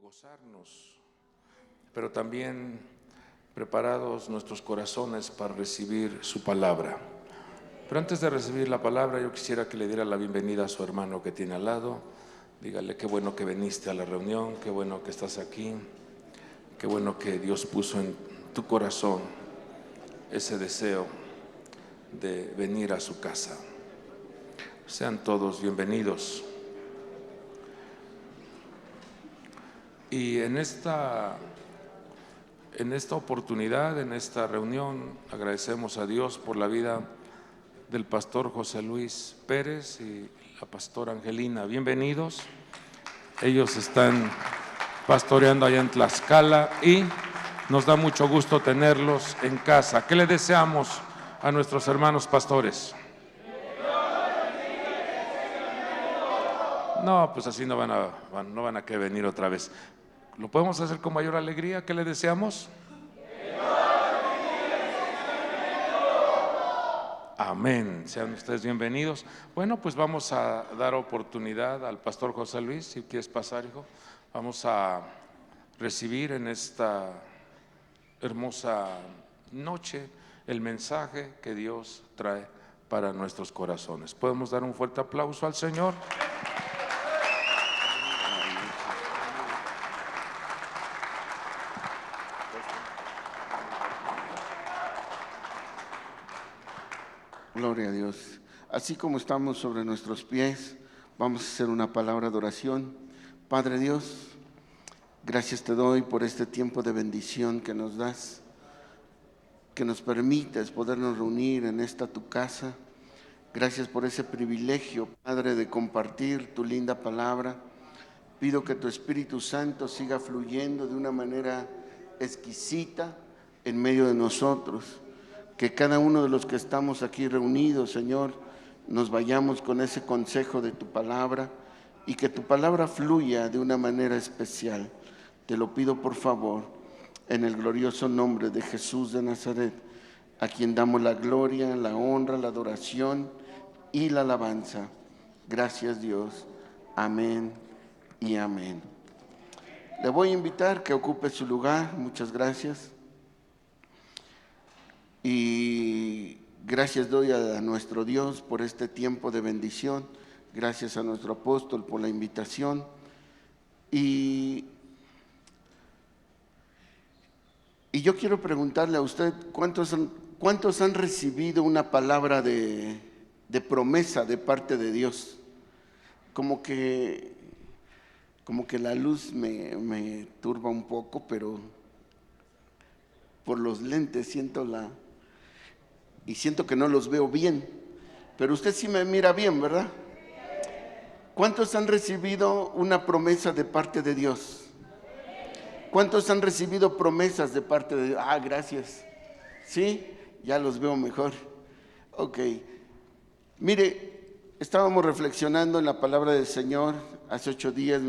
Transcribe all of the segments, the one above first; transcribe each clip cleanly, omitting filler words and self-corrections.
gozarnos, pero también preparados nuestros corazones para recibir su palabra. Pero antes de recibir la palabra, yo quisiera que le diera la bienvenida a su hermano que tiene al lado. Dígale: qué bueno que viniste a la reunión, qué bueno que estás aquí, qué bueno que Dios puso en tu corazón ese deseo de venir a su casa. Sean todos bienvenidos. Y en esta oportunidad, en esta reunión, agradecemos a Dios por la vida del pastor José Luis Pérez y la pastora Angelina. Bienvenidos. Ellos están pastoreando allá en Tlaxcala y nos da mucho gusto tenerlos en casa. ¿Qué le deseamos a nuestros hermanos pastores? No, pues así no van a querer venir otra vez. ¿Lo podemos hacer con mayor alegría? ¿Qué le deseamos? Amén. Sean ustedes bienvenidos. Bueno, pues vamos a dar oportunidad al pastor José Luis. Si quieres pasar, hijo. Vamos a recibir en esta hermosa noche el mensaje que Dios trae para nuestros corazones. ¿Podemos dar un fuerte aplauso al Señor? Gloria a Dios. Así como estamos sobre nuestros pies, vamos a hacer una palabra de oración. Padre Dios, gracias te doy por este tiempo de bendición que nos das, que nos permites podernos reunir en esta tu casa. Gracias por ese privilegio, Padre, de compartir tu linda palabra. Pido que tu Espíritu Santo siga fluyendo de una manera exquisita en medio de nosotros. Que cada uno de los que estamos aquí reunidos, Señor, nos vayamos con ese consejo de tu palabra y que tu palabra fluya de una manera especial. Te lo pido por favor, en el glorioso nombre de Jesús de Nazaret, a quien damos la gloria, la honra, la adoración y la alabanza. Gracias, Dios. Amén y amén. Le voy a invitar que ocupe su lugar. Muchas gracias. Y gracias doy a nuestro Dios por este tiempo de bendición. Gracias a nuestro apóstol por la invitación. Y yo quiero preguntarle a usted, ¿cuántos han recibido una palabra de promesa de parte de Dios? Como que la luz me turba un poco, pero por los lentes siento que no los veo bien, pero usted sí me mira bien, ¿verdad? ¿Cuántos han recibido una promesa de parte de Dios? ¿Cuántos han recibido promesas de parte de Dios? Ah, gracias. ¿Sí? Ya los veo mejor. Ok. Mire, estábamos reflexionando en la palabra del Señor. Hace 8 días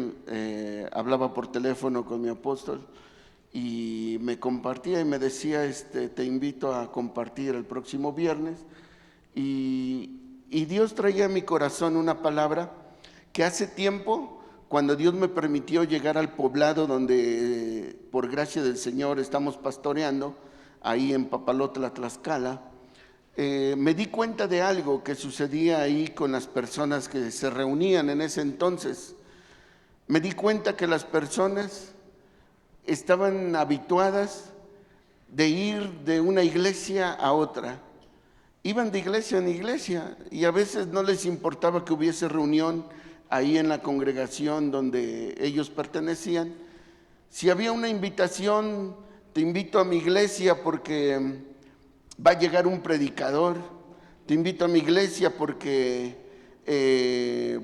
hablaba por teléfono con mi apóstol y me compartía y me decía, te invito a compartir el próximo viernes. Y Dios traía a mi corazón una palabra que hace tiempo, cuando Dios me permitió llegar al poblado donde por gracia del Señor estamos pastoreando, ahí en Papalotla, Tlaxcala, me di cuenta de algo que sucedía ahí con las personas que se reunían en ese entonces. Me di cuenta que las personas estaban habituadas de ir de una iglesia a otra. Iban de iglesia en iglesia y a veces no les importaba que hubiese reunión ahí en la congregación donde ellos pertenecían. Si había una invitación, te invito a mi iglesia porque va a llegar un predicador, te invito a mi iglesia porque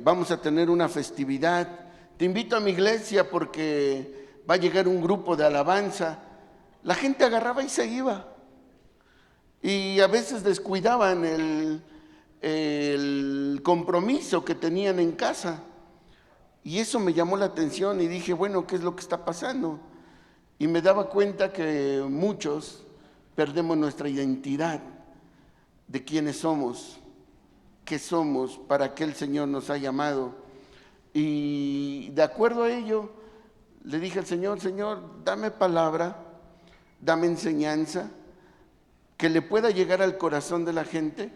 vamos a tener una festividad, te invito a mi iglesia porque va a llegar un grupo de alabanza. La gente agarraba y se iba. Y a veces descuidaban el compromiso que tenían en casa. Y eso me llamó la atención y dije, bueno, ¿qué es lo que está pasando? Y me daba cuenta que muchos perdemos nuestra identidad de quiénes somos, qué somos, para qué el Señor nos ha llamado. Y de acuerdo a ello, Le dije al Señor, Señor, dame palabra, dame enseñanza, que le pueda llegar al corazón de la gente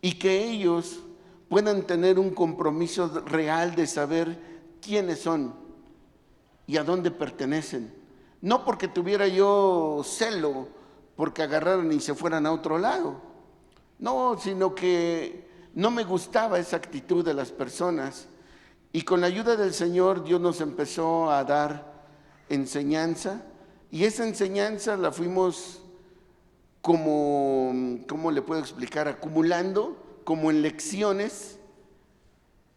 y que ellos puedan tener un compromiso real de saber quiénes son y a dónde pertenecen. No porque tuviera yo celo, porque agarraran y se fueran a otro lado. No, sino que no me gustaba esa actitud de las personas. Y con la ayuda del Señor, Dios nos empezó a dar enseñanza. Y esa enseñanza la fuimos como, ¿cómo le puedo explicar? Acumulando como en lecciones.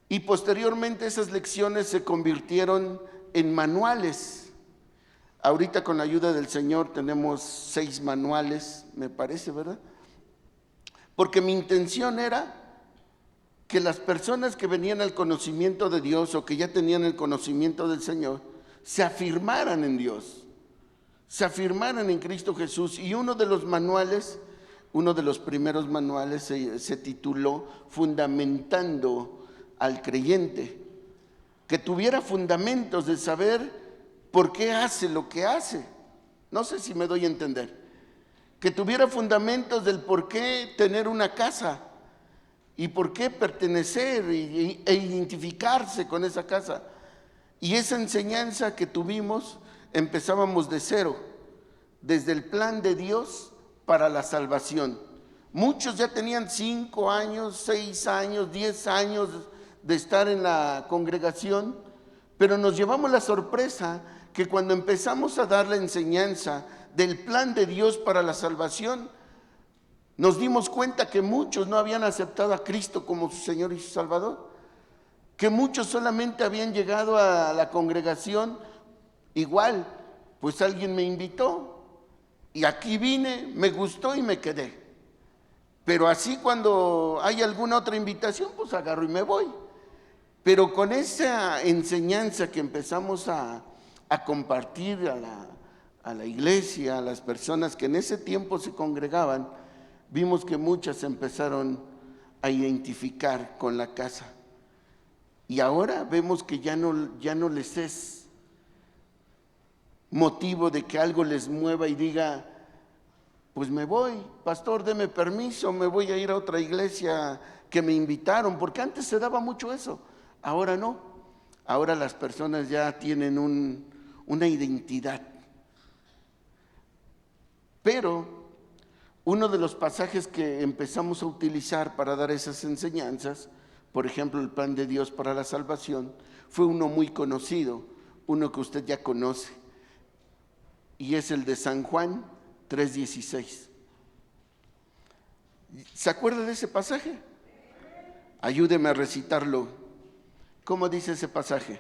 Y posteriormente esas lecciones se convirtieron en manuales. Ahorita con la ayuda del Señor tenemos 6 manuales, me parece, ¿verdad? Porque mi intención era que las personas que venían al conocimiento de Dios o que ya tenían el conocimiento del Señor, se afirmaran en Dios, se afirmaran en Cristo Jesús. Y uno de los manuales, uno de los primeros manuales se tituló Fundamentando al creyente, que tuviera fundamentos de saber por qué hace lo que hace. No sé si me doy a entender. Que tuviera fundamentos del por qué tener una casa y por qué pertenecer e identificarse con esa casa. Y esa enseñanza que tuvimos, empezábamos de cero, desde el plan de Dios para la salvación. Muchos ya tenían 5 años, 6 años, 10 años de estar en la congregación, pero nos llevamos la sorpresa que cuando empezamos a dar la enseñanza del plan de Dios para la salvación, nos dimos cuenta que muchos no habían aceptado a Cristo como su Señor y su Salvador, que muchos solamente habían llegado a la congregación igual, pues alguien me invitó y aquí vine, me gustó y me quedé. Pero así cuando hay alguna otra invitación, pues agarro y me voy. Pero con esa enseñanza que empezamos a compartir a la iglesia, a las personas que en ese tiempo se congregaban, vimos que muchas empezaron a identificar con la casa. Y ahora vemos que ya no les es motivo de que algo les mueva y diga, pues me voy, pastor, deme permiso, me voy a ir a otra iglesia que me invitaron, porque antes se daba mucho eso, ahora no. Ahora las personas ya tienen una identidad. Pero uno de los pasajes que empezamos a utilizar para dar esas enseñanzas, por ejemplo, el plan de Dios para la salvación, fue uno muy conocido, uno que usted ya conoce, y es el de San Juan 3:16. ¿Se acuerda de ese pasaje? Ayúdeme a recitarlo. ¿Cómo dice ese pasaje?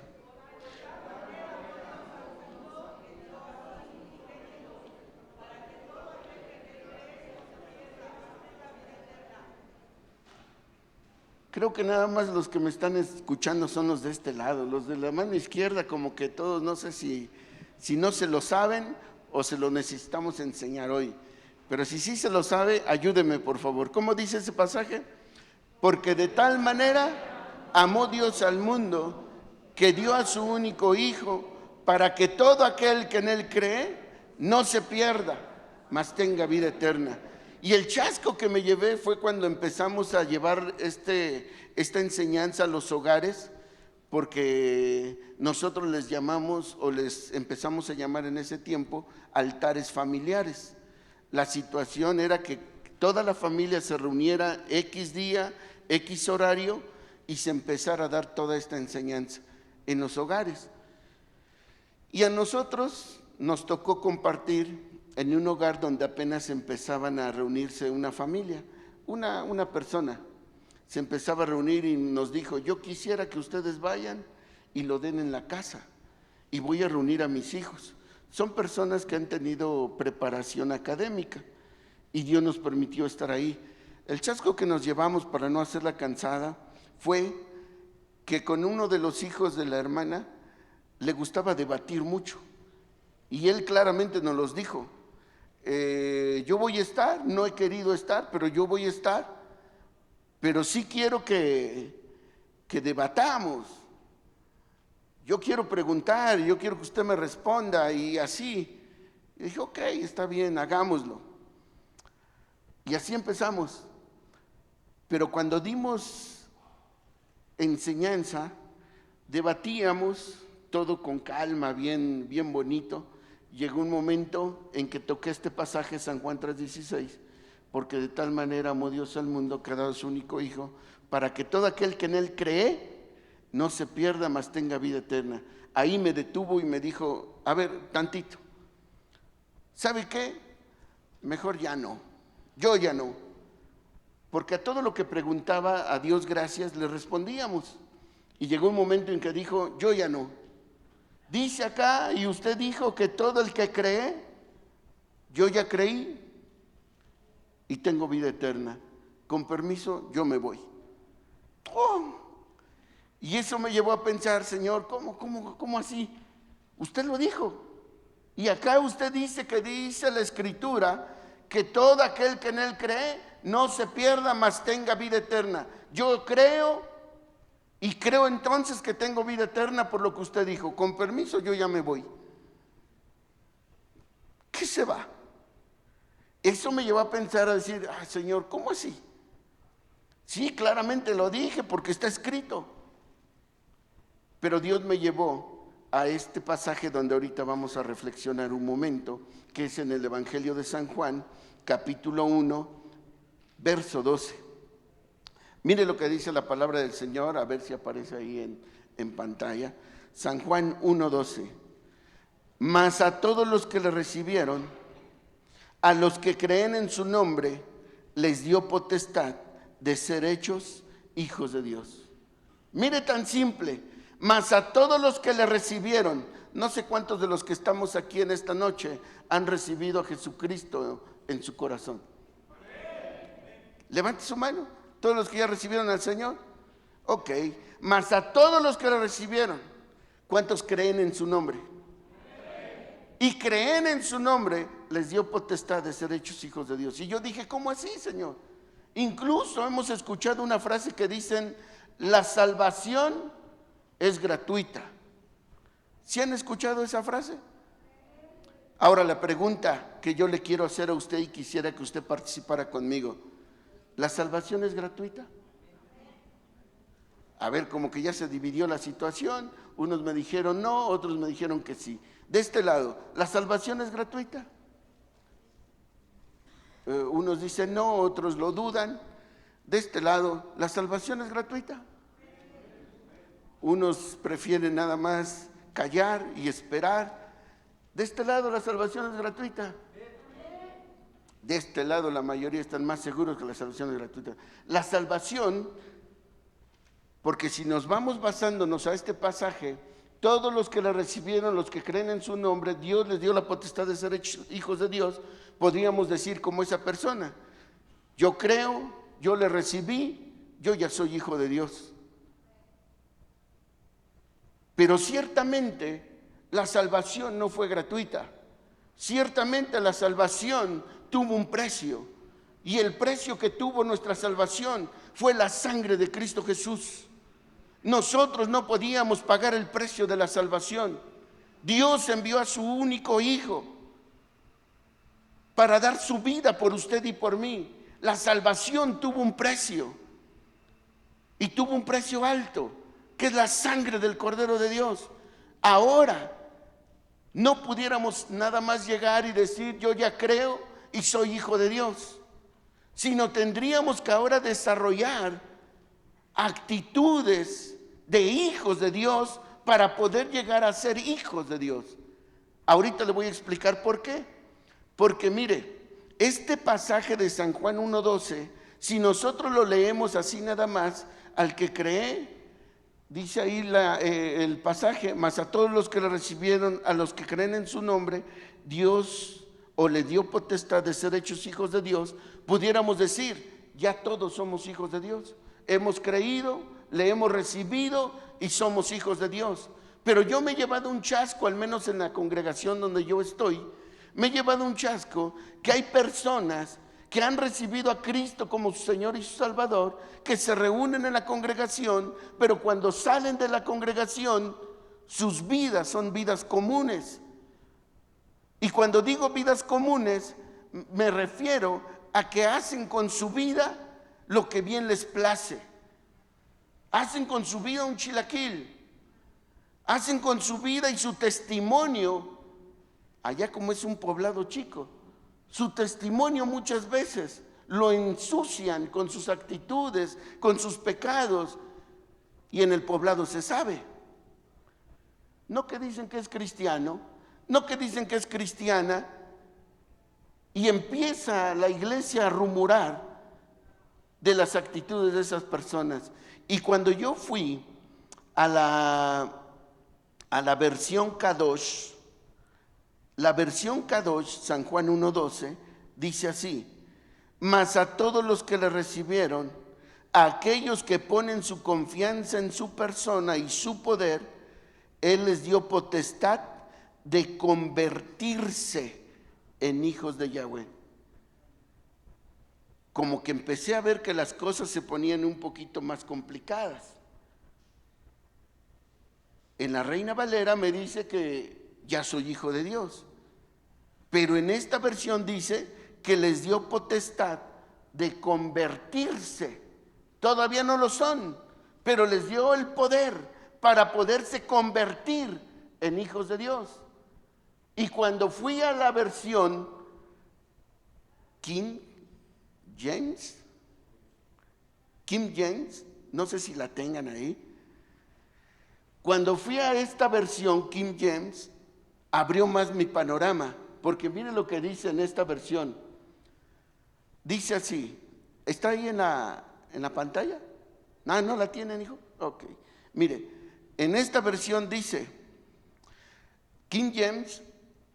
Creo que nada más los que me están escuchando son los de este lado, los de la mano izquierda como que todos, no sé si no se lo saben o se lo necesitamos enseñar hoy. Pero si sí se lo sabe, ayúdeme por favor. ¿Cómo dice ese pasaje? Porque de tal manera amó Dios al mundo que dio a su único Hijo para que todo aquel que en Él cree no se pierda, mas tenga vida eterna. Y el chasco que me llevé fue cuando empezamos a llevar esta enseñanza a los hogares, porque nosotros les llamamos o les empezamos a llamar en ese tiempo altares familiares. La situación era que toda la familia se reuniera X día, X horario y se empezara a dar toda esta enseñanza en los hogares. Y a nosotros nos tocó compartir en un hogar donde apenas empezaban a reunirse una familia, una persona se empezaba a reunir y nos dijo, yo quisiera que ustedes vayan y lo den en la casa y voy a reunir a mis hijos. Son personas que han tenido preparación académica y Dios nos permitió estar ahí. El chasco que nos llevamos para no hacerla cansada fue que con uno de los hijos de la hermana le gustaba debatir mucho y él claramente nos los dijo. Yo voy a estar, no he querido estar, pero yo voy a estar, pero sí quiero que debatamos. yo quiero preguntar, yo quiero que usted me responda y así. Y dije, ok, está bien, hagámoslo. Y así empezamos. Pero cuando dimos enseñanza, debatíamos todo con calma, bien bonito. Llegó un momento en que toqué este pasaje, San Juan 3:16, porque de tal manera amó Dios al mundo que ha dado su único Hijo, para que todo aquel que en Él cree no se pierda, mas tenga vida eterna. Ahí me detuvo y me dijo, a ver, tantito, ¿sabe qué? Mejor ya no, yo ya no, porque a todo lo que preguntaba, a Dios gracias, le respondíamos. Y llegó un momento en que dijo, yo ya no. Dice acá, y usted dijo que todo el que cree, yo ya creí y tengo vida eterna. Con permiso, yo me voy. ¡Oh! Y eso me llevó a pensar, Señor, ¿cómo así? Usted lo dijo. Y acá usted dice que dice la Escritura que todo aquel que en Él cree no se pierda, mas tenga vida eterna. Yo creo y creo entonces que tengo vida eterna por lo que usted dijo. Con permiso, yo ya me voy. ¿Qué se va? Eso me llevó a pensar, a decir, Señor, ¿cómo así? Sí, claramente lo dije porque está escrito. Pero Dios me llevó a este pasaje donde ahorita vamos a reflexionar un momento, que es en el Evangelio de San Juan, capítulo 1, verso 12. Mire lo que dice la palabra del Señor, a ver si aparece ahí en pantalla. San Juan 1:12. Mas a todos los que le recibieron, a los que creen en su nombre, les dio potestad de ser hechos hijos de Dios. Mire tan simple, mas a todos los que le recibieron. No sé cuántos de los que estamos aquí en esta noche han recibido a Jesucristo en su corazón. Levante su mano. Todos los que ya recibieron al Señor. Ok, mas a todos los que le recibieron, ¿cuántos creen en su nombre? Y creen en su nombre, les dio potestad de ser hechos hijos de Dios. Y yo dije, ¿cómo así, Señor? Incluso hemos escuchado una frase que dicen, la salvación es gratuita. ¿Sí han escuchado esa frase? Ahora la pregunta que yo le quiero hacer a usted y quisiera que usted participara conmigo, ¿la salvación es gratuita? A ver, como que ya se dividió la situación, unos me dijeron no, otros me dijeron que sí. De este lado, ¿la salvación es gratuita? Unos dicen no, otros lo dudan. De este lado, ¿la salvación es gratuita? Unos prefieren nada más callar y esperar. De este lado, ¿la salvación es gratuita? De este lado, la mayoría están más seguros que la salvación es gratuita. La salvación, porque si nos vamos basándonos a este pasaje, todos los que la recibieron, los que creen en su nombre, Dios les dio la potestad de ser hijos de Dios. Podríamos decir como esa persona, yo creo, yo le recibí, yo ya soy hijo de Dios. Pero ciertamente la salvación no fue gratuita. Ciertamente la salvación tuvo un precio. Y el precio que tuvo nuestra salvación fue la sangre de Cristo Jesús. Nosotros no podíamos pagar el precio de la salvación. Dios envió a su único Hijo para dar su vida por usted y por mí. La salvación tuvo un precio. Y tuvo un precio alto, que es la sangre del Cordero de Dios. Ahora, no pudiéramos nada más llegar y decir, yo ya creo y soy hijo de Dios, sino tendríamos que ahora desarrollar actitudes de hijos de Dios para poder llegar a ser hijos de Dios. Ahorita le voy a explicar por qué. Porque mire, este pasaje de San Juan 1:12, si nosotros lo leemos así nada más, al que cree, dice ahí el pasaje, mas a todos los que le recibieron, a los que creen en su nombre, Dios o le dio potestad de ser hechos hijos de Dios. Pudiéramos decir, ya todos somos hijos de Dios. Hemos creído, le hemos recibido y somos hijos de Dios. Pero yo me he llevado un chasco, al menos en la congregación donde yo estoy, me he llevado un chasco que hay personas que han recibido a Cristo como su Señor y su Salvador, que se reúnen en la congregación, pero cuando salen de la congregación sus vidas son vidas comunes. Y cuando digo vidas comunes, me refiero a que hacen con su vida lo que bien les place. Hacen con su vida un chilaquil. Hacen con su vida y su testimonio, allá como es un poblado chico, su testimonio muchas veces lo ensucian con sus actitudes, con sus pecados, y en el poblado se sabe. No que dicen que es cristiano, no que dicen que es cristiana, y empieza la iglesia a rumorar de las actitudes de esas personas. Y cuando yo fui a la versión Kadosh, la versión Kadosh, San Juan 1:12, dice así: mas a todos los que le recibieron, a aquellos que ponen su confianza en su persona y su poder, Él les dio potestad de convertirse en hijos de Yahweh. Como que empecé a ver que las cosas se ponían un poquito más complicadas. En la Reina Valera me dice que ya soy hijo de Dios, pero en esta versión dice que les dio potestad de convertirse. Todavía no lo son, pero les dio el poder para poderse convertir en hijos de Dios. Y cuando fui a la versión King James, no sé si la tengan ahí. Cuando fui a esta versión King James, abrió más mi panorama, porque mire lo que dice en esta versión. Dice así, ¿está ahí en la pantalla? Ah, ¿no la tienen, hijo? Ok, mire, en esta versión dice, King James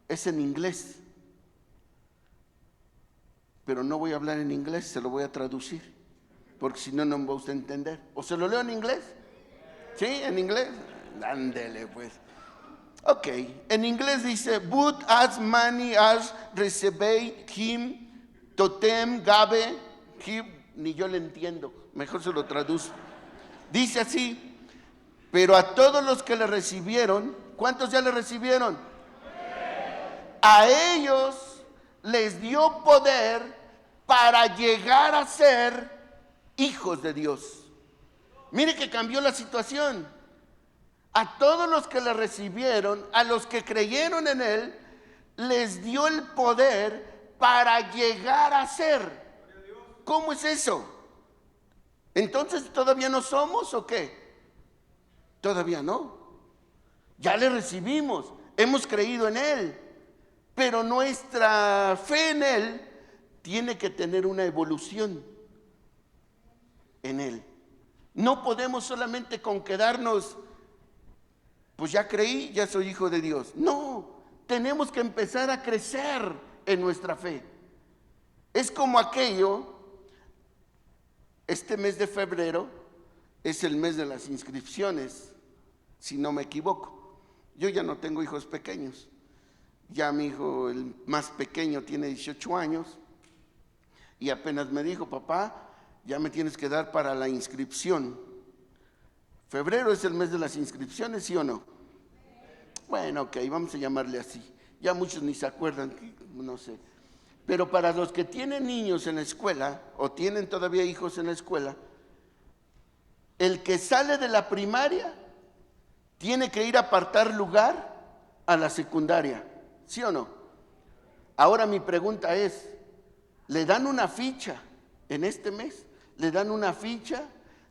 es en inglés, pero no voy a hablar en inglés, se lo voy a traducir, porque si no, no me va usted a entender. ¿O se lo leo en inglés? ¿Sí? ¿En inglés? Ándele pues. Ok, en inglés dice, but as many as received him, totem, gabe, ni yo le entiendo, mejor se lo traduzco. Dice así, pero a todos los que le recibieron, ¿cuántos ya le recibieron? A ellos les dio poder para llegar a ser hijos de Dios. Mire que cambió la situación. A todos los que le recibieron, a los que creyeron en Él, les dio el poder para llegar a ser. ¿Cómo es eso? Entonces, ¿todavía no somos o qué? Todavía no. Ya le recibimos, hemos creído en Él, pero nuestra fe en Él tiene que tener una evolución en Él. No podemos solamente con quedarnos, pues ya creí, ya soy hijo de Dios. No, tenemos que empezar a crecer en nuestra fe. Es como aquello, este mes de febrero es el mes de las inscripciones, si no me equivoco. Yo ya no tengo hijos pequeños. Ya mi hijo, el más pequeño, tiene 18 años y apenas me dijo, papá, ya me tienes que dar para la inscripción. Febrero es el mes de las inscripciones, ¿sí o no? Bueno, ok, vamos a llamarle así. Ya muchos ni se acuerdan, no sé. Pero para los que tienen niños en la escuela o tienen todavía hijos en la escuela, el que sale de la primaria tiene que ir a apartar lugar a la secundaria, ¿sí o no? Ahora mi pregunta es, ¿le dan una ficha en este mes? ¿Le dan una ficha?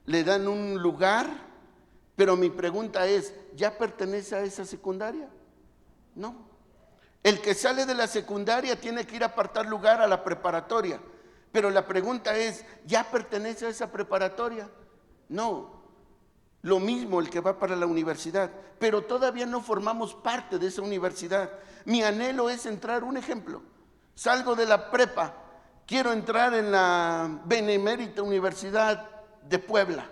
¿Le dan un lugar? Pero mi pregunta es, ¿ya pertenece a esa secundaria? No. El que sale de la secundaria tiene que ir a apartar lugar a la preparatoria. Pero la pregunta es, ¿ya pertenece a esa preparatoria? No. Lo mismo el que va para la universidad, pero todavía no formamos parte de esa universidad. Mi anhelo es entrar, un ejemplo, salgo de la prepa, quiero entrar en la Benemérita Universidad de Puebla.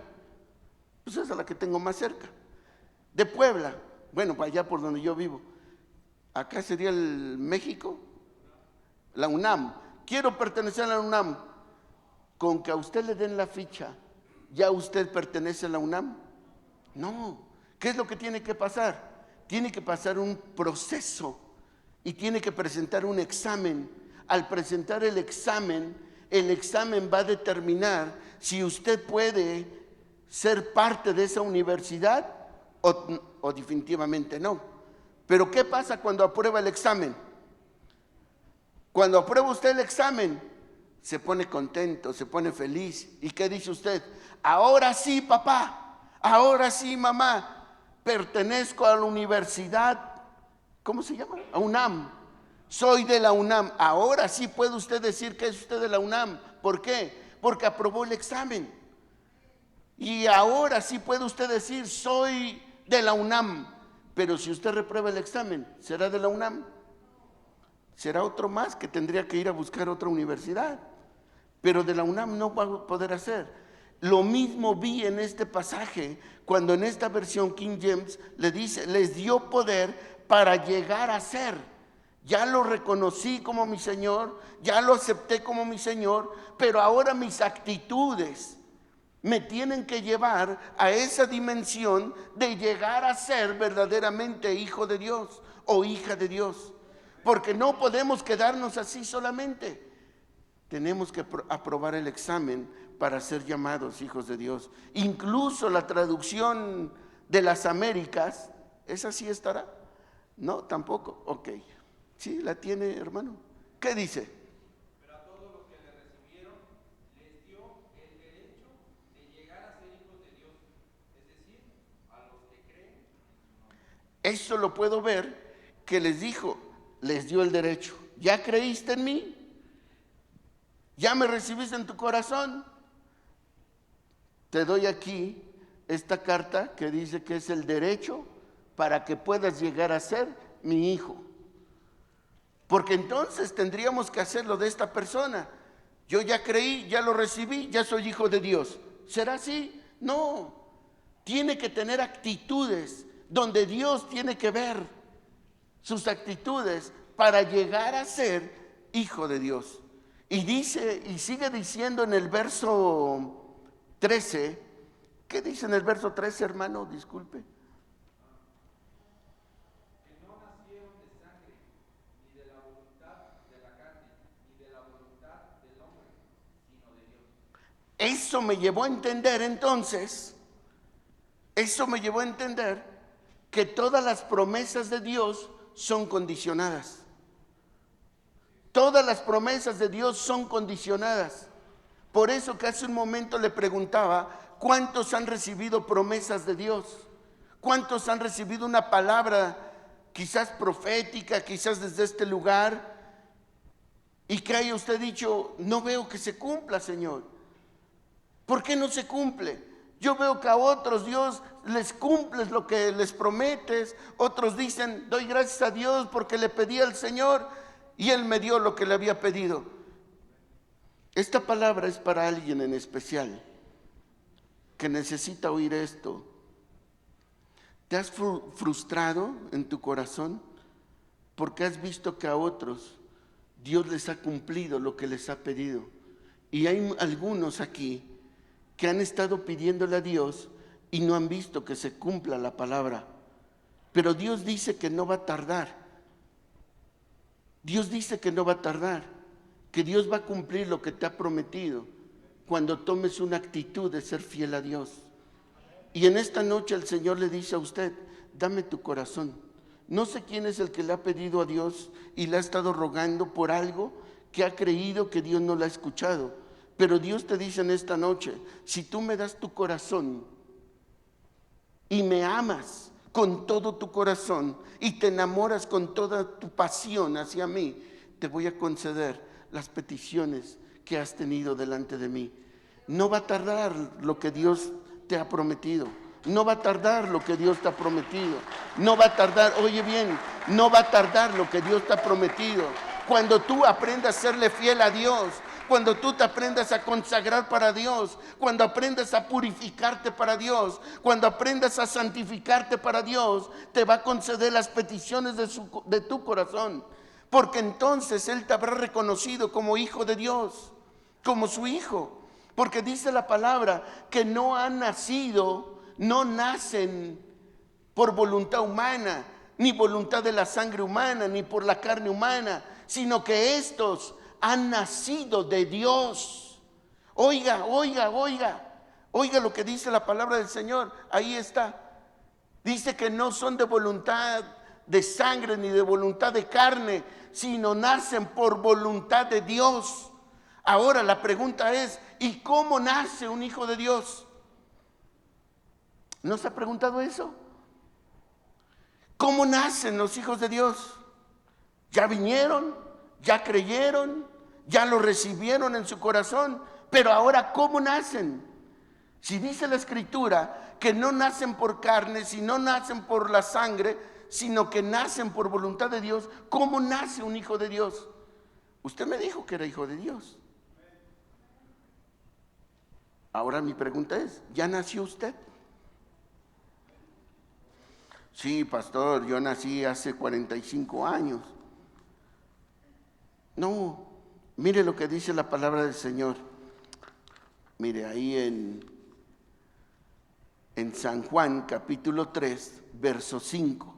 Pues esa es la que tengo más cerca. De Puebla, bueno, para allá por donde yo vivo. Acá sería el México, la UNAM. Quiero pertenecer a la UNAM. Con que a usted le den la ficha, ¿ya usted pertenece a la UNAM? No. ¿Qué es lo que tiene que pasar? tiene que pasar un proceso y tiene que presentar un examen. Al presentar el examen va a determinar si usted puede ser parte de esa universidad o definitivamente no. Pero ¿qué pasa cuando aprueba el examen? Cuando aprueba usted el examen, se pone contento, se pone feliz. ¿Y qué dice usted? Ahora sí, papá, ahora sí, mamá, pertenezco a la universidad, ¿cómo se llama? A UNAM. Soy de la UNAM. Ahora sí puede usted decir que es usted de la UNAM. ¿Por qué? Porque aprobó el examen. Y ahora sí puede usted decir, soy de la UNAM. Pero si usted reprueba el examen, ¿será de la UNAM? Será otro más que tendría que ir a buscar otra universidad. Pero de la UNAM no va a poder hacer. Lo mismo vi en este pasaje, cuando en esta versión King James le dice, les dio poder para llegar a ser. Ya lo reconocí como mi Señor, ya lo acepté como mi Señor, pero ahora mis actitudes me tienen que llevar a esa dimensión de llegar a ser verdaderamente hijo de Dios o hija de Dios. Porque no podemos quedarnos así solamente. Tenemos que aprobar el examen para ser llamados hijos de Dios. Incluso la traducción de las Américas, ¿esa sí estará? No, tampoco. Ok. ¿Sí la tiene, hermano? ¿Qué dice? Pero a todos los que le recibieron, les dio el derecho de llegar a ser hijos de Dios. Es decir, a los que creen en su nombre. Eso lo puedo ver que les dijo, les dio el derecho. ¿Ya creíste en mí? ¿Ya me recibiste en tu corazón? Te doy aquí esta carta que dice que es el derecho para que puedas llegar a ser mi hijo. Porque entonces tendríamos que hacerlo de esta persona. Yo ya creí, ya lo recibí, ya soy hijo de Dios. ¿Será así? No. Tiene que tener actitudes donde Dios tiene que ver sus actitudes para llegar a ser hijo de Dios. Y dice, y sigue diciendo en el verso 13, ¿qué dice en el verso 13, hermano? Disculpe. Que no nacieron de sangre, ni de la voluntad de la carne, ni de la voluntad del hombre, sino de Dios. Eso me llevó a entender entonces, que todas las promesas de Dios son condicionadas. Todas las promesas de Dios son condicionadas. Por eso que hace un momento le preguntaba, ¿cuántos han recibido promesas de Dios? ¿Cuántos han recibido una palabra quizás profética, quizás desde este lugar? Y que haya usted dicho, no veo que se cumpla, Señor. ¿Por qué no se cumple? Yo veo que a otros Dios les cumples lo que les prometes. Otros dicen, doy gracias a Dios porque le pedí al Señor y Él me dio lo que le había pedido. Esta palabra es para alguien en especial que necesita oír esto. ¿Te has frustrado en tu corazón porque has visto que a otros Dios les ha cumplido lo que les ha pedido? Y hay algunos aquí que han estado pidiéndole a Dios y no han visto que se cumpla la palabra. Pero Dios dice que no va a tardar. Dios dice que no va a tardar, que Dios va a cumplir lo que te ha prometido cuando tomes una actitud de ser fiel a Dios. Y en esta noche el Señor le dice a usted, dame tu corazón. No sé quién es el que le ha pedido a Dios y le ha estado rogando por algo que ha creído que Dios no la ha escuchado. Pero Dios te dice en esta noche, si tú me das tu corazón y me amas con todo tu corazón y te enamoras con toda tu pasión hacia mí, te voy a conceder las peticiones que has tenido delante de mí. No va a tardar lo que Dios te ha prometido. No va a tardar lo que Dios te ha prometido. No va a tardar, oye bien, no va a tardar lo que Dios te ha prometido. Cuando tú aprendas a serle fiel a Dios, cuando tú te aprendas a consagrar para Dios, cuando aprendas a purificarte para Dios, cuando aprendas a santificarte para Dios, te va a conceder las peticiones de tu corazón. Porque entonces Él te habrá reconocido como hijo de Dios, como su hijo. Porque dice la palabra que no han nacido, no nacen por voluntad humana, ni voluntad de la sangre humana, ni por la carne humana, sino que estos han nacido de Dios. Oiga, oiga, oiga, oiga lo que dice la palabra del Señor. Ahí está. Dice que no son de voluntad de sangre ni de voluntad de carne, sino nacen por voluntad de Dios. Ahora la pregunta es, ¿y cómo nace un hijo de Dios? ¿No se ha preguntado eso? ¿Cómo nacen los hijos de Dios? Ya vinieron, ya creyeron, ya lo recibieron en su corazón, pero ahora ¿cómo nacen? Si dice la Escritura que no nacen por carne, si no nacen por la sangre, sino que nacen por voluntad de Dios, ¿cómo nace un hijo de Dios? Usted me dijo que era hijo de Dios. Ahora mi pregunta es, ¿ya nació usted? Sí, pastor, yo nací hace 45 años. No, mire lo que dice la palabra del Señor. Mire, ahí en San Juan capítulo 3, verso 5.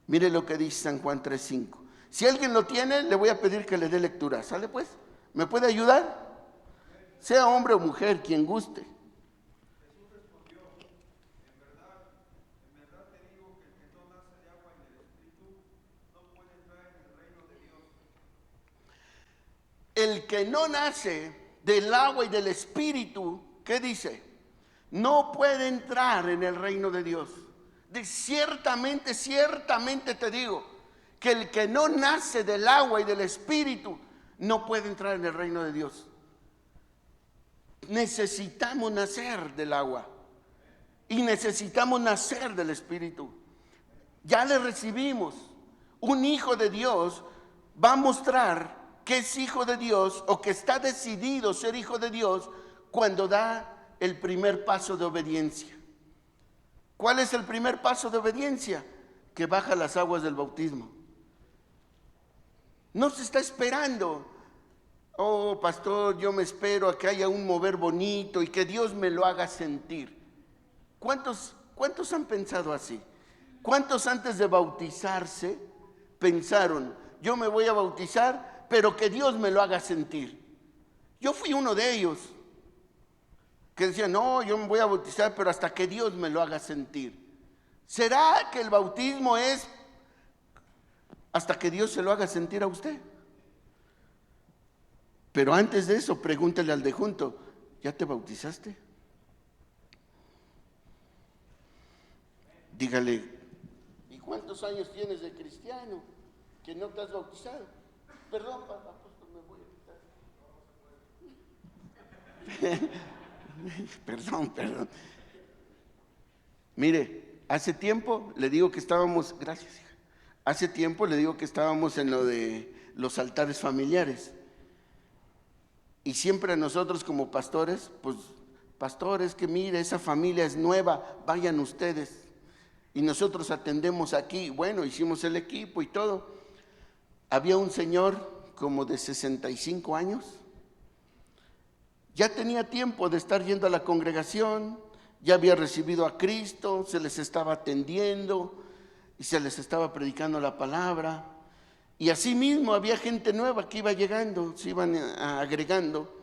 Mire lo que dice San Juan 3, 5. Si alguien lo tiene, le voy a pedir que le dé lectura. ¿Sale pues? ¿Me puede ayudar? Sea hombre o mujer, quien guste. Jesús respondió, en verdad te digo que el que no nace de agua y del Espíritu no puede entrar en el reino de Dios. El que no nace del agua y del Espíritu, ¿qué dice? No puede entrar en el reino de Dios. Ciertamente, ciertamente te digo que el que no nace del agua y del Espíritu no puede entrar en el reino de Dios. Necesitamos nacer del agua y necesitamos nacer del Espíritu. Ya le recibimos. Un hijo de Dios va a mostrar que es hijo de Dios o que está decidido ser hijo de Dios cuando da el primer paso de obediencia. ¿Cuál es el primer paso de obediencia? Que baja las aguas del bautismo. No se está esperando. Oh, pastor, yo me espero a que haya un mover bonito y que Dios me lo haga sentir. ¿Cuántos han pensado así? ¿Cuántos antes de bautizarse pensaron, yo me voy a bautizar, pero que Dios me lo haga sentir? Yo fui uno de ellos que decía, no, yo me voy a bautizar, pero hasta que Dios me lo haga sentir. ¿Será que el bautismo es hasta que Dios se lo haga sentir a usted? Pero antes de eso, pregúntele al de junto, ¿ya te bautizaste? Dígale, ¿y cuántos años tienes de cristiano que no te has bautizado? Perdón, apóstol, me voy a quitar. Perdón. Mire, hace tiempo le digo que estábamos, gracias hija, hace tiempo le digo que estábamos en lo de los altares familiares. Y siempre nosotros como pastores, pues, pastores, que mire, esa familia es nueva, vayan ustedes. Y nosotros atendemos aquí, bueno, hicimos el equipo y todo. Había un señor como de 65 años. Ya tenía tiempo de estar yendo a la congregación, ya había recibido a Cristo, se les estaba atendiendo y se les estaba predicando la palabra. Y así mismo había gente nueva que iba llegando, se iban agregando.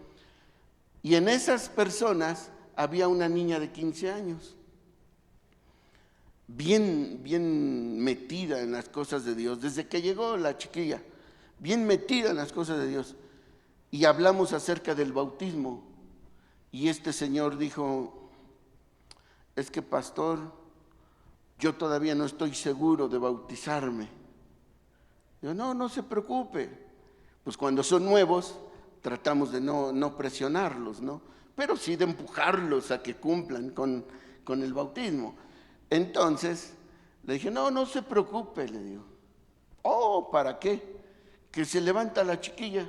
Y en esas personas había una niña de 15 años, bien metida en las cosas de Dios. Desde que llegó la chiquilla, bien metida en las cosas de Dios. Y hablamos acerca del bautismo. Y este señor dijo, es que pastor, yo todavía no estoy seguro de bautizarme. Yo, no se preocupe. Pues cuando son nuevos, tratamos de no presionarlos, ¿no? Pero sí de empujarlos a que cumplan con el bautismo. Entonces, le dije, no se preocupe, le digo. Oh, ¿para qué? Que se levanta la chiquilla.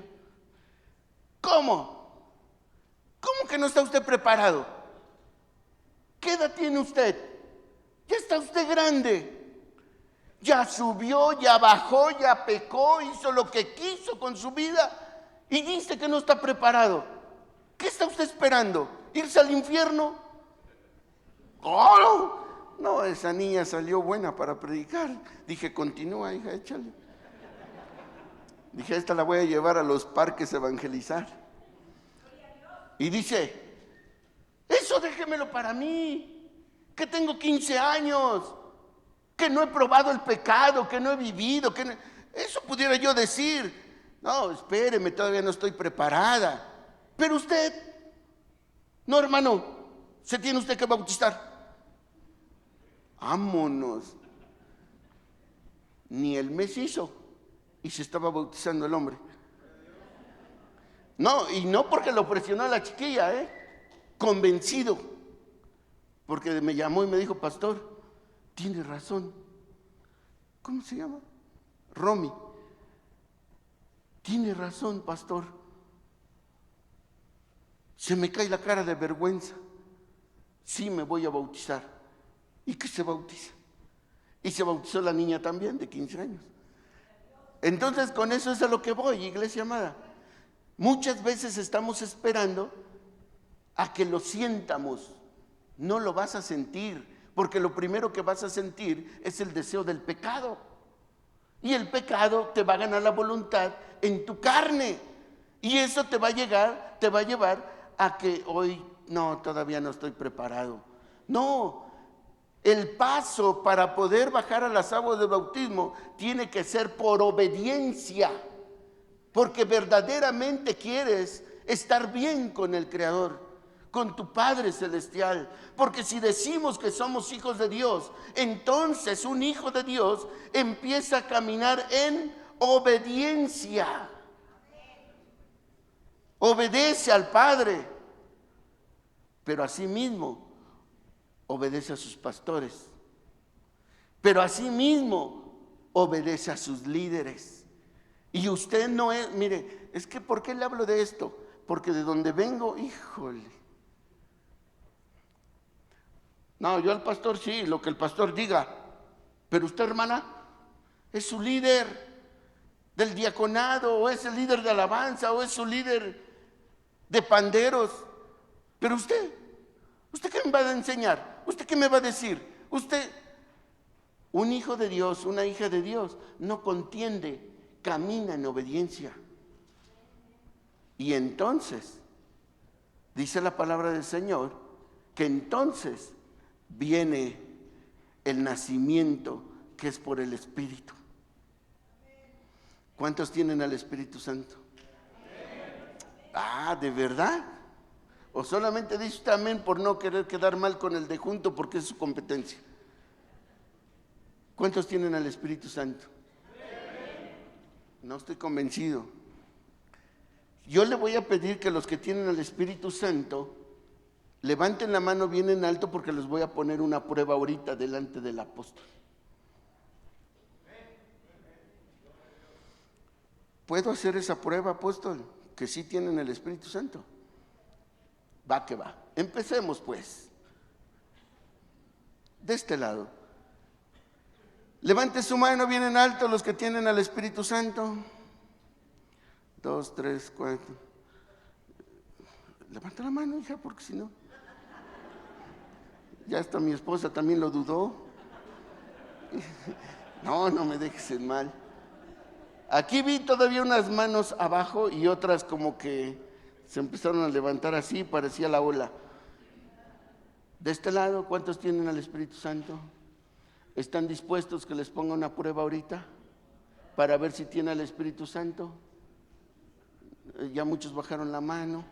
¿Cómo? ¿Cómo que no está usted preparado? ¿Qué edad tiene usted? Ya está usted grande. Ya subió, ya bajó, ya pecó, hizo lo que quiso con su vida y dice que no está preparado. ¿Qué está usted esperando? ¿Irse al infierno? ¡Oh! No, esa niña salió buena para predicar. Dije, continúa, hija, échale. Dije, esta la voy a llevar a los parques a evangelizar. Y dice, eso déjemelo para mí, que tengo 15 años, que no he probado el pecado, que no he vivido, que no... Eso pudiera yo decir. No, espéreme, todavía no estoy preparada. Pero usted, no, hermano, se tiene usted que bautizar. Vámonos. Ni el mes hizo y se estaba bautizando el hombre. No, y no porque lo presionó a la chiquilla, convencido. Porque me llamó y me dijo, pastor, tiene razón. ¿Cómo se llama? Romy. Tiene razón, pastor. Se me cae la cara de vergüenza. Sí, me voy a bautizar. ¿Y qué se bautiza? Y se bautizó la niña también, de 15 años. Entonces, con eso es a lo que voy, iglesia amada. Muchas veces estamos esperando a que lo sientamos. No lo vas a sentir, porque lo primero que vas a sentir es el deseo del pecado. Y el pecado te va a ganar la voluntad en tu carne. Y eso te va a llevar a que hoy, no, todavía no estoy preparado. No, el paso para poder bajar a las aguas del bautismo tiene que ser por obediencia. Porque verdaderamente quieres estar bien con el Creador, con tu Padre Celestial. Porque si decimos que somos hijos de Dios, entonces un hijo de Dios empieza a caminar en obediencia. Obedece al Padre, pero asimismo obedece a sus pastores, pero asimismo obedece a sus líderes. Y usted no es, mire, es que ¿por qué le hablo de esto? Porque de donde vengo, híjole. No, yo al pastor sí, lo que el pastor diga. Pero usted, hermana, es su líder del diaconado, o es el líder de alabanza, o es su líder de panderos. Pero ¿usted qué me va a enseñar? ¿Usted qué me va a decir? Usted, un hijo de Dios, una hija de Dios, no contiende, camina en obediencia. Y entonces, dice la palabra del Señor, que entonces viene el nacimiento que es por el Espíritu. ¿Cuántos tienen al Espíritu Santo? Ah, ¿de verdad? O solamente dice usted amén por no querer quedar mal con el de junto porque es su competencia. ¿Cuántos tienen al Espíritu Santo? No estoy convencido. Yo le voy a pedir que los que tienen al Espíritu Santo levanten la mano bien en alto, porque les voy a poner una prueba ahorita delante del apóstol. ¿Puedo hacer esa prueba, apóstol? Que sí tienen el Espíritu Santo. Va que va. Empecemos pues. De este lado. Levante su mano bien en alto los que tienen al Espíritu Santo. 2, 3, 4. Levanta la mano, hija, porque si no. Ya hasta mi esposa también lo dudó. No, no me dejes en mal. Aquí vi todavía unas manos abajo y otras como que se empezaron a levantar así, parecía la ola. De este lado, ¿cuántos tienen al Espíritu Santo? ¿Están dispuestos que les ponga una prueba ahorita para ver si tiene al Espíritu Santo? Ya muchos bajaron la mano,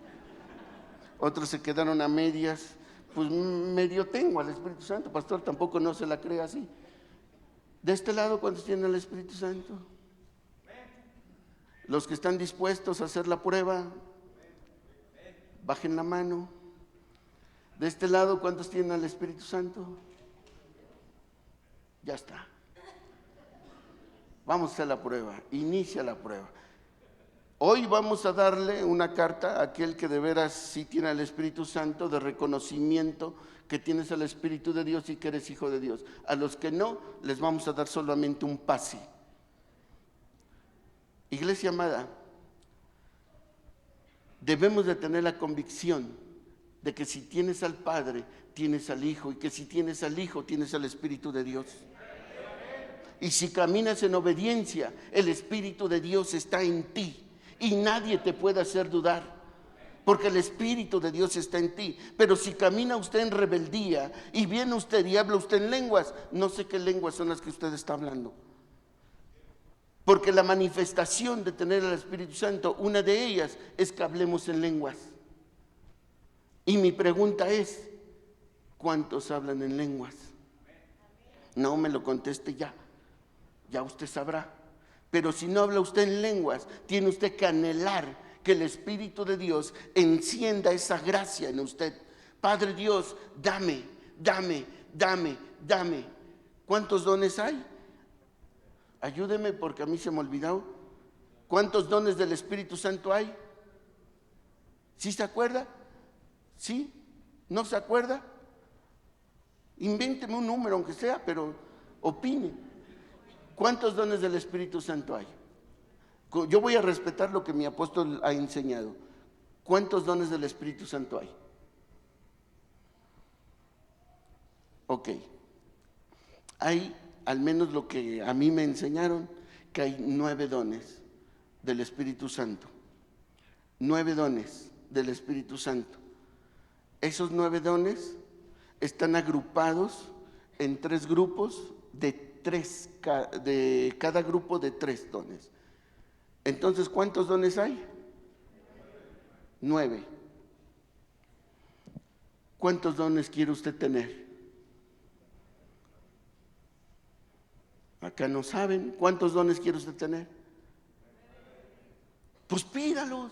otros se quedaron a medias. Pues medio tengo al Espíritu Santo, pastor, tampoco no se la cree así. De este lado, ¿cuántos tienen al Espíritu Santo? Los que están dispuestos a hacer la prueba, bajen la mano. De este lado, ¿cuántos tienen al Espíritu Santo? Ya está. Vamos a hacer la prueba, inicia la prueba. Hoy vamos a darle una carta a aquel que de veras sí tiene el Espíritu Santo, de reconocimiento que tienes al Espíritu de Dios y que eres hijo de Dios. A los que no, les vamos a dar solamente un pase. Iglesia amada, debemos de tener la convicción de que si tienes al Padre, tienes al Hijo, y que si tienes al Hijo, tienes al Espíritu de Dios. Y si caminas en obediencia, el Espíritu de Dios está en ti y nadie te puede hacer dudar, porque el Espíritu de Dios está en ti. Pero si camina usted en rebeldía y viene usted y habla usted en lenguas, no sé qué lenguas son las que usted está hablando. Porque la manifestación de tener al Espíritu Santo, una de ellas es que hablemos en lenguas. Y mi pregunta es, ¿cuántos hablan en lenguas? No me lo conteste ya. Ya usted sabrá. Pero si no habla usted en lenguas, tiene usted que anhelar que el Espíritu de Dios encienda esa gracia en usted. Padre Dios, dame, dame, dame, dame. ¿Cuántos dones hay? Ayúdeme porque a mí se me ha olvidado. ¿Cuántos dones del Espíritu Santo hay? ¿Sí se acuerda? ¿Sí? ¿No se acuerda? Invénteme un número aunque sea, pero opine. ¿Cuántos dones del Espíritu Santo hay? Yo voy a respetar lo que mi apóstol ha enseñado. ¿Cuántos dones del Espíritu Santo hay? Ok. Hay, al menos lo que a mí me enseñaron, que hay 9 dones del Espíritu Santo. 9 dones del Espíritu Santo. Esos 9 dones están agrupados en 3 grupos de cada grupo de 3 dones. Entonces, ¿cuántos dones hay? 9. ¿Cuántos dones quiere usted tener? Acá no saben. ¿Cuántos dones quiere usted tener? Pues pídalos.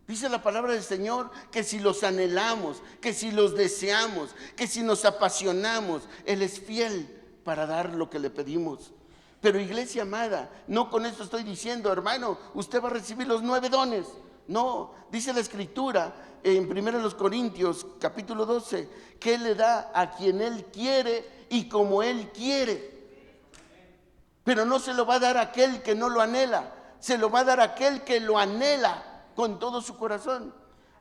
Dice la palabra del Señor que si los anhelamos, que si los deseamos, que si nos apasionamos, Él es fiel para dar lo que le pedimos. Pero iglesia amada, no con esto estoy diciendo, hermano, usted va a recibir los 9 dones. No, dice la Escritura en 1 Corintios capítulo 12, que Él le da a quien Él quiere y como Él quiere. Pero no se lo va a dar a aquel que no lo anhela, se lo va a dar a aquel que lo anhela con todo su corazón.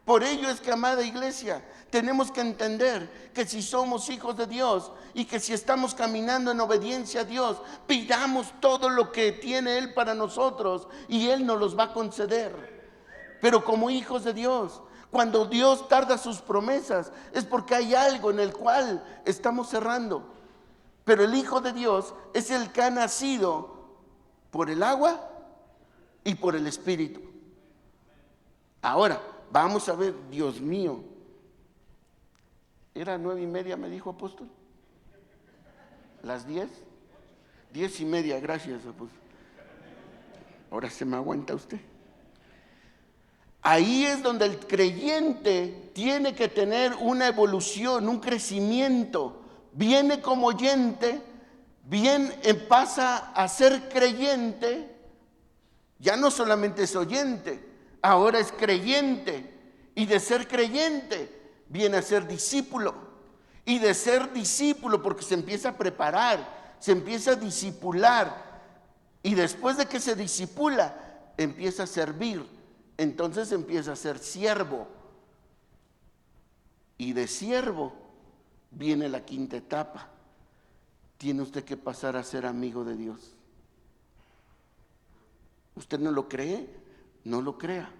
Por ello es que, amada iglesia, tenemos que entender que si somos hijos de Dios y que si estamos caminando en obediencia a Dios, pidamos todo lo que tiene Él para nosotros y Él nos los va a conceder. Pero como hijos de Dios, cuando Dios tarda sus promesas, es porque hay algo en el cual estamos cerrando. Pero el Hijo de Dios es el que ha nacido por el agua y por el Espíritu. Ahora, vamos a ver, Dios mío. ¿Era 9:30, me dijo apóstol? ¿Las 10? 10:30, gracias apóstol. Ahora se me aguanta usted. Ahí es donde el creyente tiene que tener una evolución, un crecimiento. Viene como oyente, pasa a ser creyente. Ya no solamente es oyente, ahora es creyente. Y de ser creyente viene a ser discípulo. Y de ser discípulo, porque se empieza a preparar, se empieza a discipular. Y después de que se discipula, empieza a servir. Entonces empieza a ser siervo. Y de siervo viene la 5ª etapa. Tiene usted que pasar a ser amigo de Dios. ¿Usted no lo cree? No lo crea.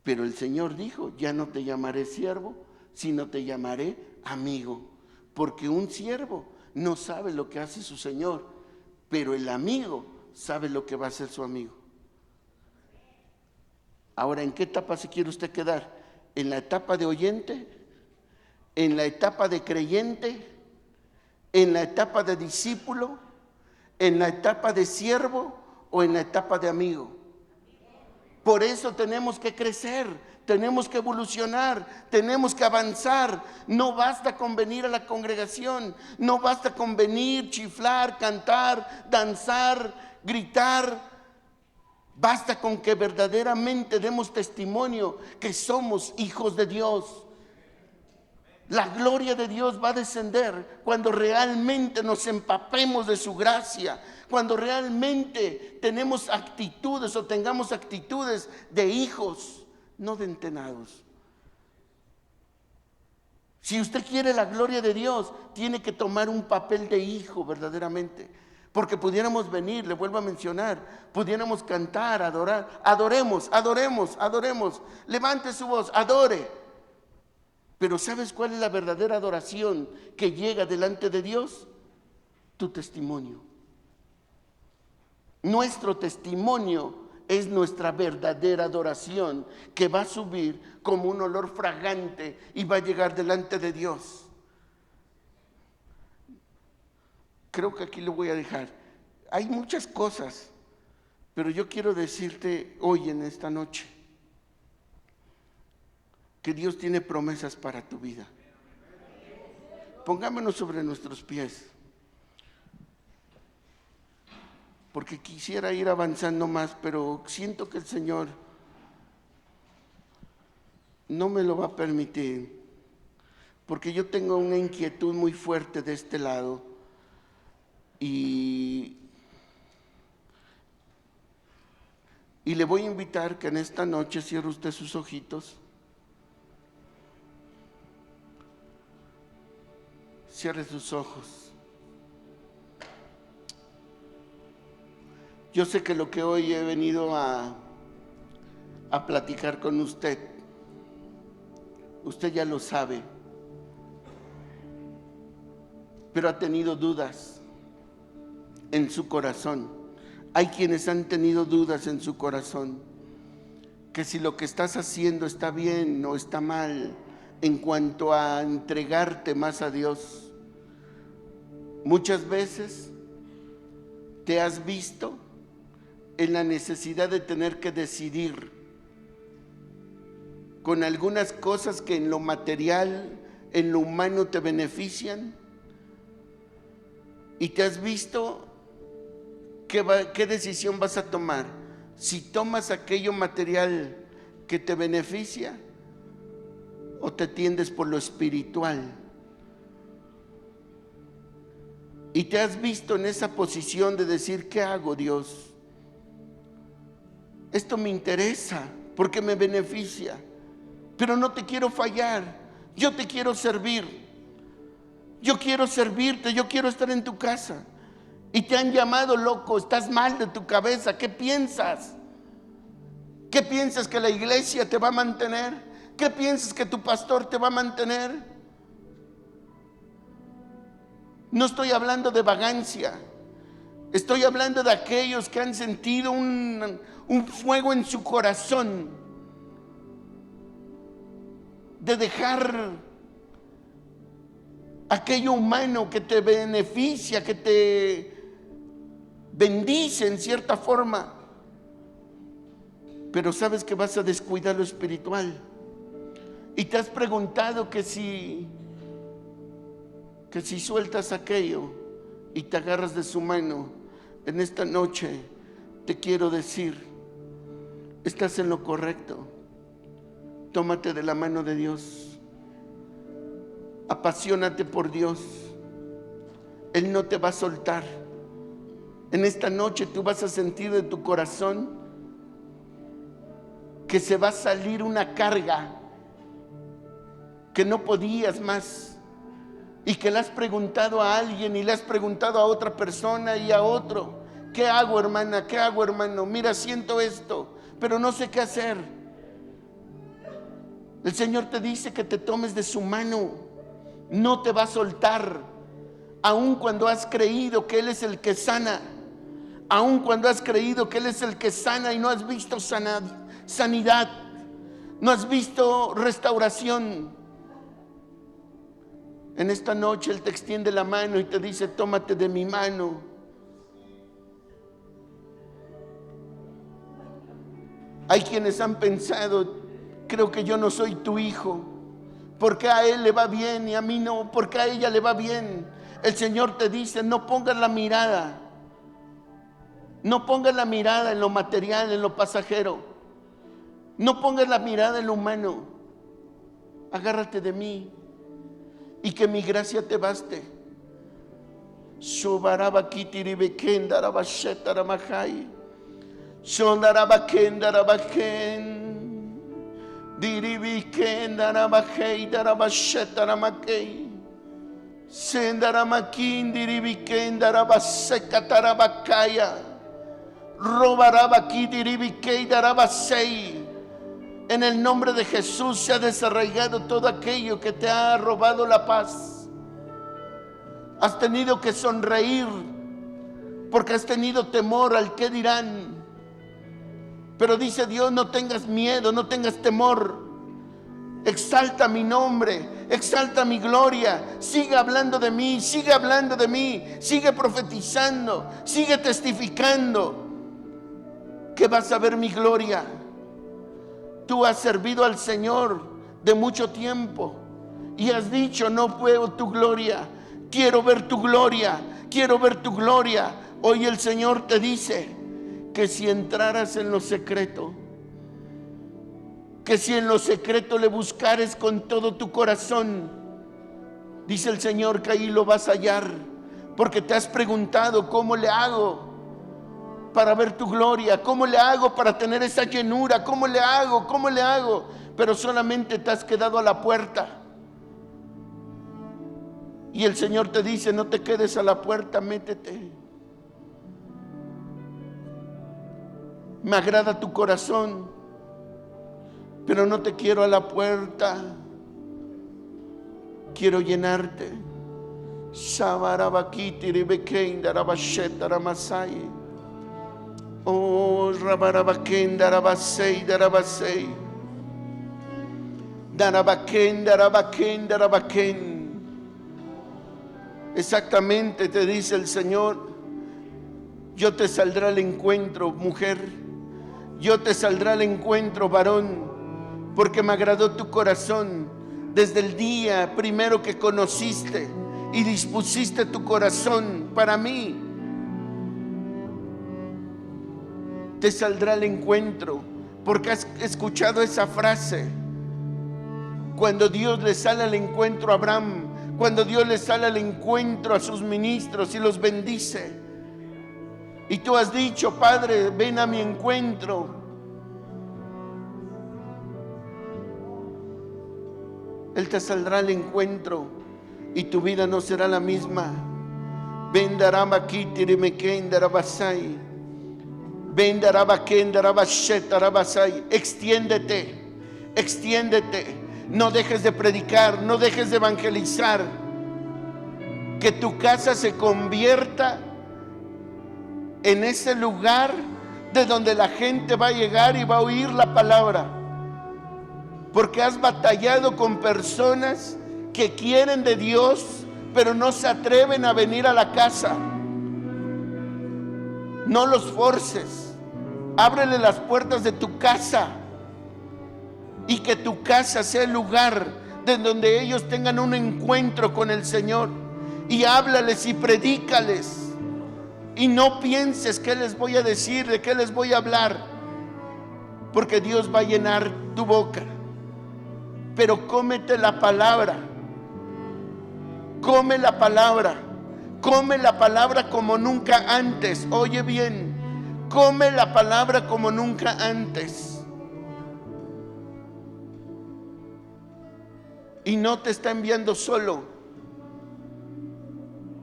Pero el Señor dijo, ya no te llamaré siervo, sino te llamaré amigo. Porque un siervo no sabe lo que hace su Señor, pero el amigo sabe lo que va a hacer su amigo. Ahora, ¿en qué etapa se quiere usted quedar? ¿En la etapa de oyente? ¿En la etapa de creyente? ¿En la etapa de discípulo? ¿En la etapa de siervo? ¿O en la etapa de amigo? Por eso tenemos que crecer, tenemos que evolucionar, tenemos que avanzar. No basta con venir a la congregación, no basta con venir, chiflar, cantar, danzar, gritar. Basta con que verdaderamente demos testimonio que somos hijos de Dios. La gloria de Dios va a descender cuando realmente nos empapemos de su gracia, cuando realmente tenemos actitudes o tengamos actitudes de hijos, no de entenados. Si usted quiere la gloria de Dios, tiene que tomar un papel de hijo verdaderamente. Porque pudiéramos venir, le vuelvo a mencionar, pudiéramos cantar, adorar. Adoremos, adoremos, adoremos. Levante su voz, adore. Pero ¿sabes cuál es la verdadera adoración que llega delante de Dios? Tu testimonio. Nuestro testimonio es nuestra verdadera adoración, que va a subir como un olor fragante y va a llegar delante de Dios. Creo que aquí lo voy a dejar. Hay muchas cosas, pero yo quiero decirte hoy en esta noche que Dios tiene promesas para tu vida. Pongámonos sobre nuestros pies, porque quisiera ir avanzando más, pero siento que el Señor no me lo va a permitir, porque yo tengo una inquietud muy fuerte de este lado y le voy a invitar que en esta noche cierre usted sus ojitos, cierre sus ojos. Yo sé que lo que hoy he venido a platicar con usted ya lo sabe, pero ha tenido dudas en su corazón. Hay quienes han tenido dudas en su corazón, que si lo que estás haciendo está bien o está mal en cuanto a entregarte más a Dios. Muchas veces te has visto en la necesidad de tener que decidir con algunas cosas que en lo material, en lo humano te benefician, y te has visto qué decisión vas a tomar, si tomas aquello material que te beneficia o te tiendes por lo espiritual. Y te has visto en esa posición de decir, ¿qué hago, Dios? Esto me interesa porque me beneficia, pero no te quiero fallar, yo te quiero servir, yo quiero servirte, yo quiero estar en tu casa. Y te han llamado loco, estás mal de tu cabeza, ¿qué piensas? ¿Qué piensas que la iglesia te va a mantener? ¿Qué piensas que tu pastor te va a mantener? No estoy hablando de vagancia, estoy hablando de aquellos que han sentido un fuego en su corazón de dejar aquello humano que te beneficia, que te bendice en cierta forma, pero sabes que vas a descuidar lo espiritual. Y te has preguntado que si sueltas aquello y te agarras de su mano, en esta noche te quiero decir, estás en lo correcto. Tómate de la mano de Dios, apasionate por Dios, Él no te va a soltar. En esta noche tú vas a sentir de tu corazón que se va a salir una carga que no podías más, y que le has preguntado a alguien y le has preguntado a otra persona y a otro, ¿qué hago, hermana? ¿Qué hago, hermano? Mira, siento esto, pero no sé qué hacer. El Señor te dice que te tomes de su mano, no te va a soltar, aun cuando has creído que Él es el que sana, aun cuando has creído que Él es el que sana y no has visto sanidad, no has visto restauración. En esta noche Él te extiende la mano y te dice, tómate de mi mano. Hay quienes han pensado, creo que yo no soy tu hijo, porque a él le va bien y a mí no, porque a ella le va bien. El Señor te dice, no pongas la mirada, no pongas la mirada en lo material, en lo pasajero, no pongas la mirada en lo humano, agárrate de mí y que mi gracia te baste. Diribikendaramakei darabashetaramakei. Sendaramakin diribikendarabasekataramakaya. Robarabaki diribikei darabasei. En el nombre de Jesús se ha desarraigado todo aquello que te ha robado la paz. Has tenido que sonreír porque has tenido temor al que dirán. Pero dice Dios, no tengas miedo, no tengas temor. Exalta mi nombre, exalta mi gloria. Sigue hablando de mí, sigue hablando de mí. Sigue profetizando, sigue testificando que vas a ver mi gloria. Tú has servido al Señor de mucho tiempo y has dicho, no veo tu gloria. Quiero ver tu gloria, quiero ver tu gloria. Hoy el Señor te dice que si entraras en lo secreto, que si en lo secreto le buscares con todo tu corazón, dice el Señor que ahí lo vas a hallar, porque te has preguntado, ¿cómo le hago para ver tu gloria? ¿Cómo le hago para tener esa llenura? ¿Cómo le hago? ¿Cómo le hago? Pero solamente te has quedado a la puerta. Y el Señor te dice, no te quedes a la puerta, métete. Me agrada tu corazón, pero no te quiero a la puerta. Quiero llenarte. Oh, Rabarabaken, Darabasei, Darabasei. Darabaken, Darabaken, Darabaken. Exactamente te dice el Señor, yo te saldré al encuentro, mujer. Yo te saldré al encuentro, varón, porque me agradó tu corazón desde el día primero que conociste y dispusiste tu corazón para mí. Te saldrá al encuentro, porque has escuchado esa frase. Cuando Dios le sale al encuentro a Abraham, cuando Dios le sale al encuentro a sus ministros y los bendice. Y tú has dicho, Padre, ven a mi encuentro. Él te saldrá al encuentro y tu vida no será la misma. Ven darabakitirimekendarabasaí. Ven darabakendarabasetarabasai. Extiéndete, extiéndete. No dejes de predicar, no dejes de evangelizar. Que tu casa se convierta en ese lugar de donde la gente va a llegar y va a oír la palabra. Porque has batallado con personas que quieren de Dios, pero no se atreven a venir a la casa. No los forces. Ábrele las puertas de tu casa. Y que tu casa sea el lugar de donde ellos tengan un encuentro con el Señor. Y háblales y predícales. Y no pienses qué les voy a decir, de qué les voy a hablar, porque Dios va a llenar tu boca. Pero cómete la palabra. Come la palabra. Come la palabra como nunca antes. Oye bien, come la palabra como nunca antes. Y no te está enviando solo.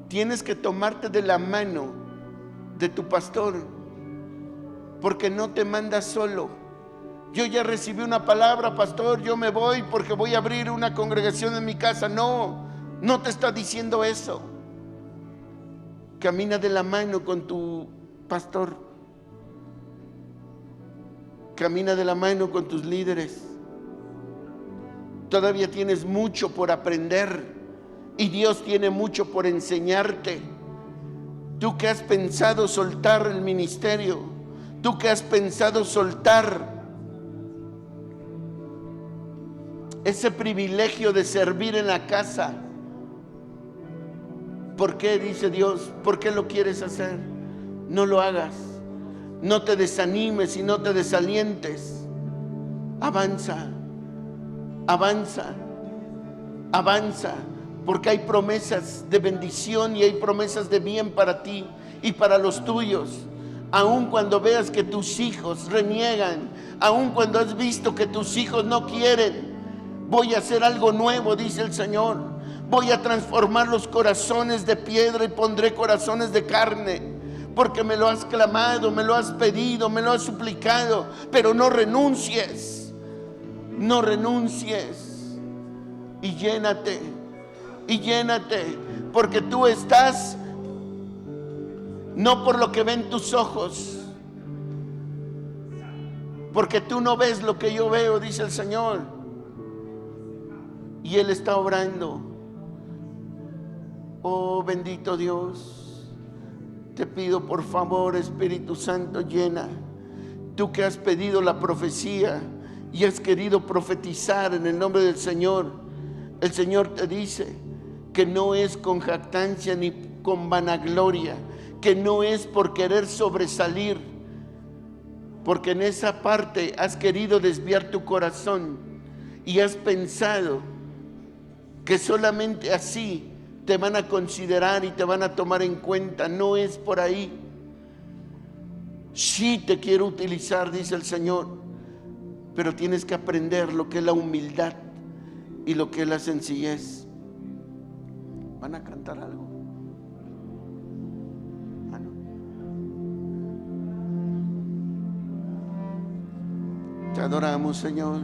Tienes que tomarte de la mano de tu pastor, porque no te manda solo. Yo ya recibí una palabra, pastor, yo me voy porque voy a abrir una congregación en mi casa. No, no te está diciendo eso. Camina de la mano con tu pastor. Camina de la mano con tus líderes. Todavía tienes mucho por aprender y Dios tiene mucho por enseñarte. Tú que has pensado soltar el ministerio, tú que has pensado soltar ese privilegio de servir en la casa. ¿Por qué, dice Dios? ¿Por qué lo quieres hacer? No lo hagas. No te desanimes y no te desalientes. Avanza, avanza, avanza. Porque hay promesas de bendición y hay promesas de bien para ti y para los tuyos. Aun cuando veas que tus hijos reniegan, aun cuando has visto que tus hijos no quieren, voy a hacer algo nuevo, dice el Señor. Voy a transformar los corazones de piedra y pondré corazones de carne, porque me lo has clamado, me lo has pedido, me lo has suplicado. Pero no renuncies, no renuncies, y llénate, porque tú estás no por lo que ven tus ojos, porque tú no ves lo que yo veo, dice el Señor, y Él está obrando. Oh, bendito Dios, te pido por favor, Espíritu Santo, llena. Tú que has pedido la profecía y has querido profetizar en el nombre del Señor, el Señor te dice que no es con jactancia ni con vanagloria, que no es por querer sobresalir, porque en esa parte has querido desviar tu corazón y has pensado que solamente así te van a considerar y te van a tomar en cuenta. No es por ahí. Sí te quiero utilizar, dice el Señor, pero tienes que aprender lo que es la humildad y lo que es la sencillez. ¿Van a cantar algo? ¿Ah, no? Te adoramos, Señor.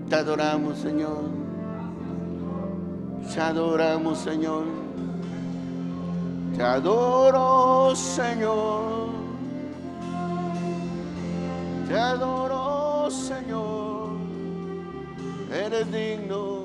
Te adoramos, Señor. Te adoramos, Señor. Te adoro, Señor. Te adoro, Señor. Eres digno.